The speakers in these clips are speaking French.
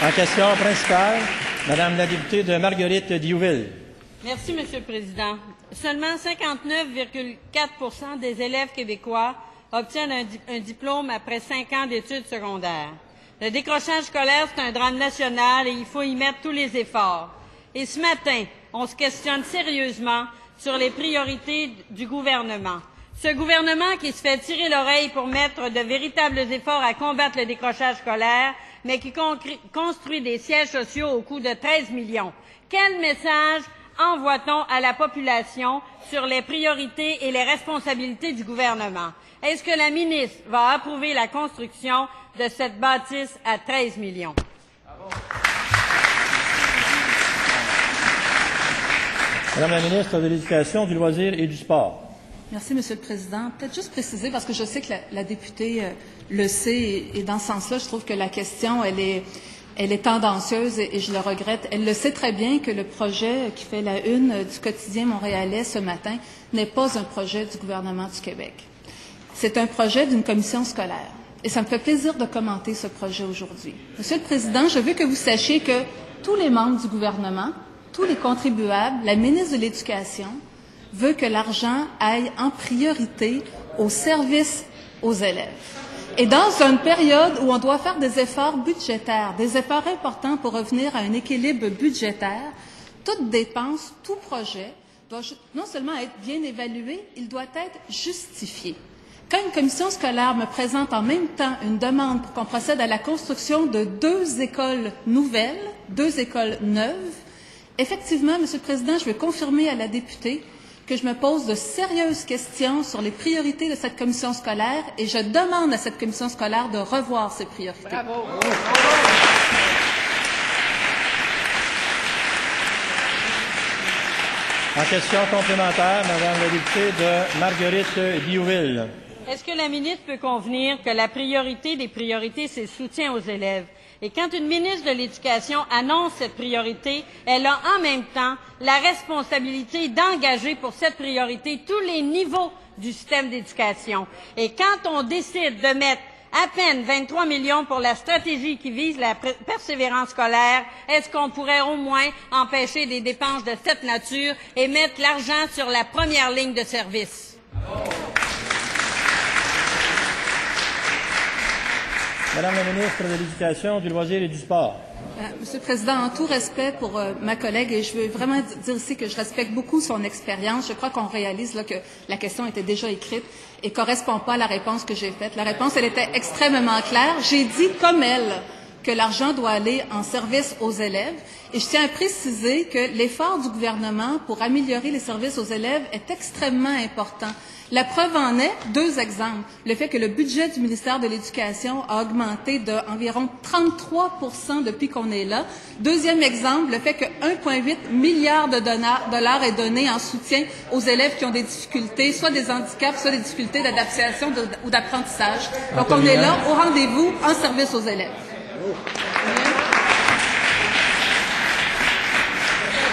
En question principale, Madame la députée de Marguerite Diouville. Merci, Monsieur le Président. Seulement 59,4 % des élèves québécois obtiennent un diplôme après 5 ans d'études secondaires. Le décrochage scolaire, c'est un drame national et il faut y mettre tous les efforts. Et ce matin, on se questionne sérieusement sur les priorités du gouvernement. Ce gouvernement qui se fait tirer l'oreille pour mettre de véritables efforts à combattre le décrochage scolaire, mais qui construit des sièges sociaux au coût de 13 millions. Quel message envoie-t-on à la population sur les priorités et les responsabilités du gouvernement? Est-ce que la ministre va approuver la construction de cette bâtisse à 13 millions? Madame la ministre de l'Éducation, du Loisir et du Sport. Merci, Monsieur le Président. Peut-être juste préciser, parce que je sais que la députée le sait, et dans ce sens-là, je trouve que la question, elle est tendancieuse et je le regrette. Elle le sait très bien que le projet qui fait la une du quotidien montréalais ce matin n'est pas un projet du gouvernement du Québec. C'est un projet d'une commission scolaire. Et ça me fait plaisir de commenter ce projet aujourd'hui. Monsieur le Président, je veux que vous sachiez que tous les membres du gouvernement, tous les contribuables, la ministre de l'Éducation, veut que l'argent aille en priorité au service aux élèves. Et dans une période où on doit faire des efforts budgétaires, des efforts importants pour revenir à un équilibre budgétaire, toute dépense, tout projet doit non seulement être bien évalué, il doit être justifié. Quand une commission scolaire me présente en même temps une demande pour qu'on procède à la construction de 2 écoles nouvelles, 2 écoles neuves, effectivement, Monsieur le Président, je veux confirmer à la députée que je me pose de sérieuses questions sur les priorités de cette commission scolaire et je demande à cette commission scolaire de revoir ses priorités. Bravo. En question complémentaire, Madame la députée de Marguerite Diouville. Est-ce que la ministre peut convenir que la priorité des priorités, c'est le soutien aux élèves? Et quand une ministre de l'Éducation annonce cette priorité, elle a en même temps la responsabilité d'engager pour cette priorité tous les niveaux du système d'éducation. Et quand on décide de mettre à peine 23 millions pour la stratégie qui vise la persévérance scolaire, est-ce qu'on pourrait au moins empêcher des dépenses de cette nature et mettre l'argent sur la première ligne de service? Madame la ministre de l'Éducation, du Loisir et du Sport. Monsieur le Président, en tout respect pour ma collègue, et je veux vraiment dire ici que je respecte beaucoup son expérience, je crois qu'on réalise là, que la question était déjà écrite et ne correspond pas à la réponse que j'ai faite. La réponse, elle était extrêmement claire. J'ai dit, comme elle, que l'argent doit aller en service aux élèves. Et je tiens à préciser que l'effort du gouvernement pour améliorer les services aux élèves est extrêmement important. La preuve en est, 2 exemples. Le fait que le budget du ministère de l'Éducation a augmenté d'environ 33 % depuis qu'on est là. 2e exemple, le fait que 1,8 milliard de dollars est donné en soutien aux élèves qui ont des difficultés, soit des handicaps, soit des difficultés d'adaptation ou d'apprentissage. Donc on est là au rendez-vous en service aux élèves.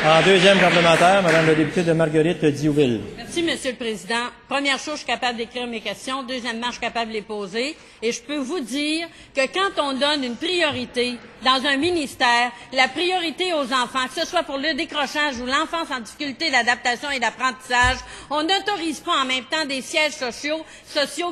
En 2e complémentaire, Madame la députée de Marguerite Diouville. Merci, Monsieur le Président. Première chose, je suis capable d'écrire mes questions. Deuxièmement, je suis capable de les poser. Et je peux vous dire que quand on donne une priorité dans un ministère, la priorité aux enfants, que ce soit pour le décrochage ou l'enfance en difficulté d'adaptation et d'apprentissage, on n'autorise pas en même temps des sièges sociaux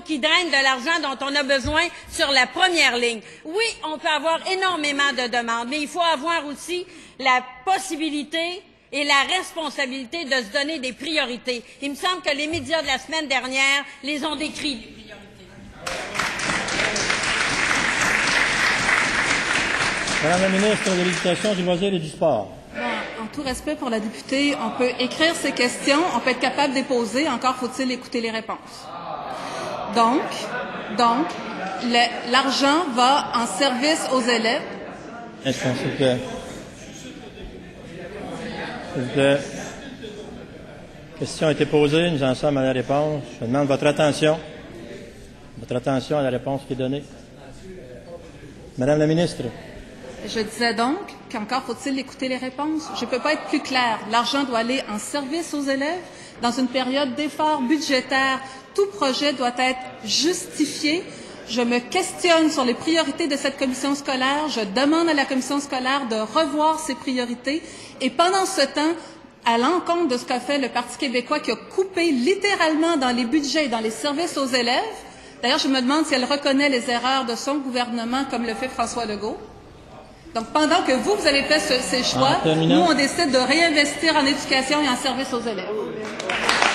qui drainent de l'argent dont on a besoin sur la première ligne. Oui, on peut avoir énormément de demandes, mais il faut avoir aussi la possibilité et la responsabilité de se donner des priorités. Il me semble que les médias de la semaine dernière les ont décrits, les priorités. Madame la ministre de l'Éducation, du Loisir et du Sport. Bon, en tout respect pour la députée, on peut écrire ces questions, on peut être capable de les poser, encore faut-il écouter les réponses. Donc, l'argent va en service aux élèves. Est-ce qu'on s'il vous plaît? La question a été posée, nous en sommes à la réponse. Je demande votre attention à la réponse qui est donnée. Madame la ministre. Je disais donc qu'encore faut-il écouter les réponses. Je ne peux pas être plus claire. L'argent doit aller en service aux élèves. Dans une période d'efforts budgétaires, tout projet doit être justifié. Je me questionne sur les priorités de cette commission scolaire. Je demande à la commission scolaire de revoir ses priorités. Et pendant ce temps, à l'encontre de ce qu'a fait le Parti québécois, qui a coupé littéralement dans les budgets et dans les services aux élèves. D'ailleurs, je me demande si elle reconnaît les erreurs de son gouvernement, comme le fait François Legault. Donc, pendant que vous avez fait ces choix, nous, on décide de réinvestir en éducation et en services aux élèves.